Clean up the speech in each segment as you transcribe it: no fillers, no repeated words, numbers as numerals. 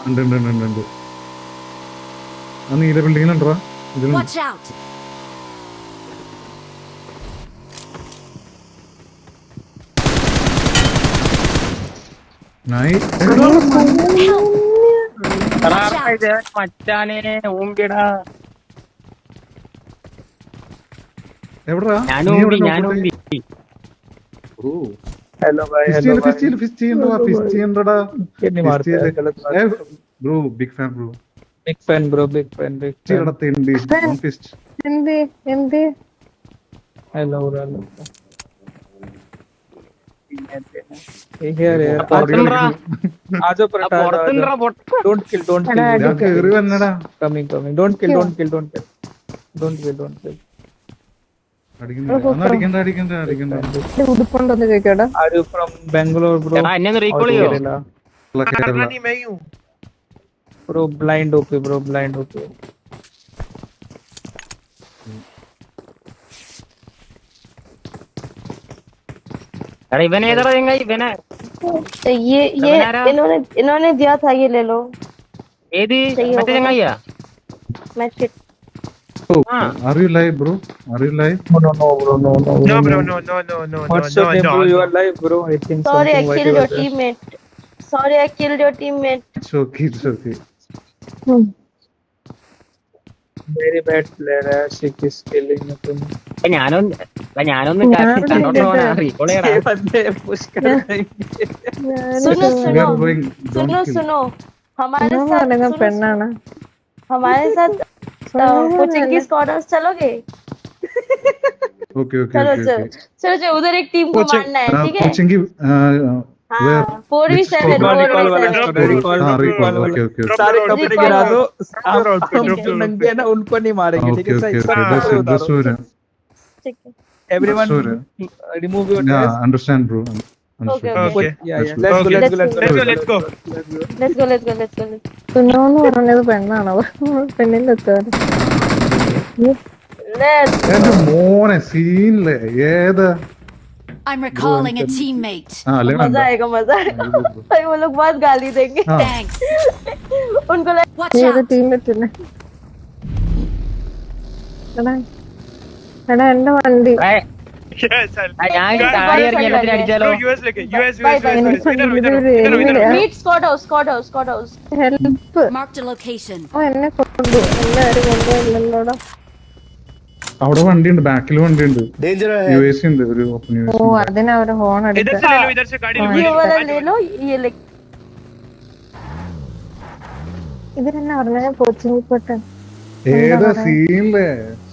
ഉണ്ട് ഉണ്ട് ഉണ്ട് ഉണ്ട് ഉണ്ട്. ആ നീല ബിൽഡിങ്ങിലുണ്ടോ ഇതിലുണ്ട്. Watch out! നൈസ്. മച്ചാനെ ഊമ്പിടാ. എവിടാ ഞാൻ നീ ഊമ്പി, എവിടെ ഞാൻ നോക്കട്ടെ? ഊമ്പി. ഓ हेलो भाई ഫിസ്റ്റ് हेलो ചെയ്യ്, भाई ഫിസ്റ്റ് ചെയ്യ്, ഫിസ്റ്റ് ചെയ്യണ്ടടാ, ഫിസ്റ്റ് ചെയ്യണ്ടടാ. कितनी मारते हैं गलत बात bro big fan bro. Big fan bro big fan ചെയ്യടാ തെണ്ടി. Don't fist. എന്ത് എന്ത് हेलो हेलो हियर यार പുറത്തുനിന്നെടാ. आजो पर പുറത്തുനിന്നെടാ, പൊട്ട. डोंट किल ഞാൻ കേറി വന്നടാ. कमिंग डोंट किल അടിക്കുന്നില്ല. അന്ന് അടിക്കണ്ട അടിക്കണ്ട അടിക്കണ്ട. ഉടുപ്പുണ്ടോന്ന് ചോദിക്കോടാ. Are you from Bangalore bro എടാ എന്നെ ഒന്ന് റീകോൾ ചെയ്യോ? Kerala. Bro blind OP bro blind OP എടാ ഇവൻ ഏതാ ചങ്ങായി? ഇവനെ ये तुम्हारा- इन्होंने दिया था, ये ले लो. ഏത് चाहिए മറ്റേ होगा ചങ്ങായിയാ? मैं kit. Are you live bro? Are you live? no bro no what's your name bro you are live bro I think Sorry, I something white killed your was there. teammate. Sorry, I killed your teammate. It's okay, it's okay. very bad player है she is killing me तुम ഞാനൊന്ന് recall ചെയ്യടാ. ये बंदे push कर रहे सुनो We are going. Don't सुनो kill. सुनो हमारे सुनो साथ मारेगा सुनो, पेन्ना ना हमारे साथ कोचिंग की स्क्वाड्स चलोगे? Okay, okay, चलो okay, चलो okay. चलो चलो उधर एक टीम को मारना है, ठीक है? Coaching की where? हाँ 4v7 Which squad? recall वाला 4v7. squad, recall recall. Okay, okay, okay. सारे कपड़े Recall गिरा दो Recall हम जो नंगे हैं ना उनको नहीं मारेंगे ठीक Okay, है okay, सब okay. कपड़े Just उतारो Surya. ठीक है. everyone Surya. remove your Yeah, dress understand, bro. Okay, Understood. okay. yeah That's yeah good. let's go let's go Let's let's go. go let's go Let's go let's go let's go let's സുനോന്ന് പറഞ്ഞത് പെണ്ണാണോ പെണ്ണിന്റെ ഉത്തരം എന്റെ മോനെ സീനില്ലേ ഏത് I'm recalling a teammate. അല്ലേ मजा आएगा भाई वो लोग बहुत गाली देंगे. हाँ. Thanks. उनको Watch ഏത് out! ടീമിലെത്തില്ലേ എടാ എടാ എന്റെ വണ്ടി ഞാൻ താഴെ ഇറങ്ങി എല്ലാത്തിനും അടിച്ചാലോ? squad house. Help Marked a location. എന്നെ കൊണ്ടു എല്ലാരും കൊണ്ടുപോയില്ലല്ലോടാ അവിടെ വണ്ടിയുണ്ട്, ബാക്കിൽ വണ്ടിയുണ്ട്, UAC ഉണ്ട്, ഒരു ഓപ്പൺ ഓ അതിനവര് ഹോൺ അടിച്ച ये वाला ले लो, ये ले. ഇവരെന്നാ പറഞ്ഞ കോച്ചിങ് പോട്ടെ ഏതാ സീനില്ലേ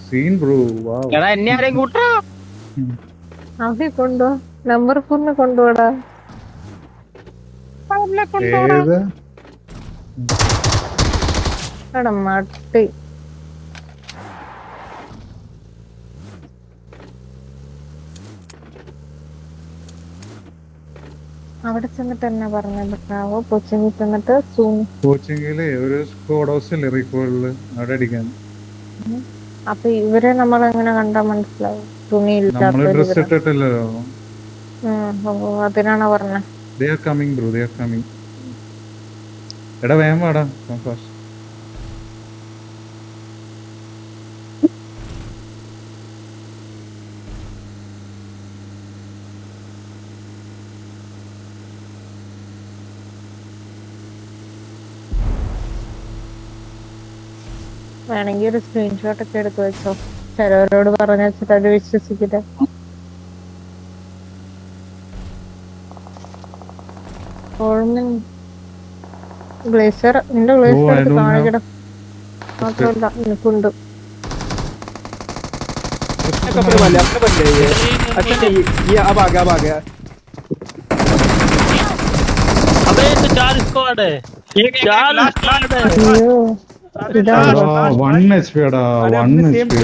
സീൻ ബ്രോ. വാവ്. എടാ എന്നെ ആരെയും കൂട്ടാ. അവരെ കൊണ്ടോ നമ്പർ 4 കൊണ്ടുപോടാ ഏതാ എടാ മട്ടി അവിടെ ചെന്നിട്ട് എന്നാ പറഞ്ഞോ കോച്ചിങ്ങിൽ ചെന്നിട്ട് സൂൺ കോച്ചിങ്ങില് ഒരു സ്ക്വാഡ് ഹൗസ് ഇല്ലേ റീകോളില്, അവിടെ അടിക്കാൻ. അപ്പൊ ഇവരെ നമ്മളെങ്ങനെ കണ്ടാ മനസ്സിലാവും തുണി നമ്മള് ഡ്രസ് ഇല്ലാത്ത ഇട്ടിട്ടില്ലല്ലോ. അതിനാണ് പറഞ്ഞ They are coming bro, they are coming. എടാ വേഗം വാടാ, come fast. വേണമെങ്കിൽ ഒരു സ്ക്രീൻഷോട്ട് ഒക്കെ എടുത്ത് വെച്ചോ, ചിലവരോട് പറഞ്ഞു വെച്ചിട്ട് അവര് വിശ്വസിക്കില്ല. ഗ്ലേസർ നിന്റെ ഗ്ലേസർ I എടുത്ത് don't കാണിക്കട മാത്രമല്ല നിനക്കുണ്ട്. अपने कपड़े वाले अपने बंदे ये अच्छा नहीं ये अब आ गया अबे तो 4 स्क्वाड है, 4 स्क्वाड है. അയ്യോ ഇതാ 1 HP എടാ, अरे 1 अपने सेम HP.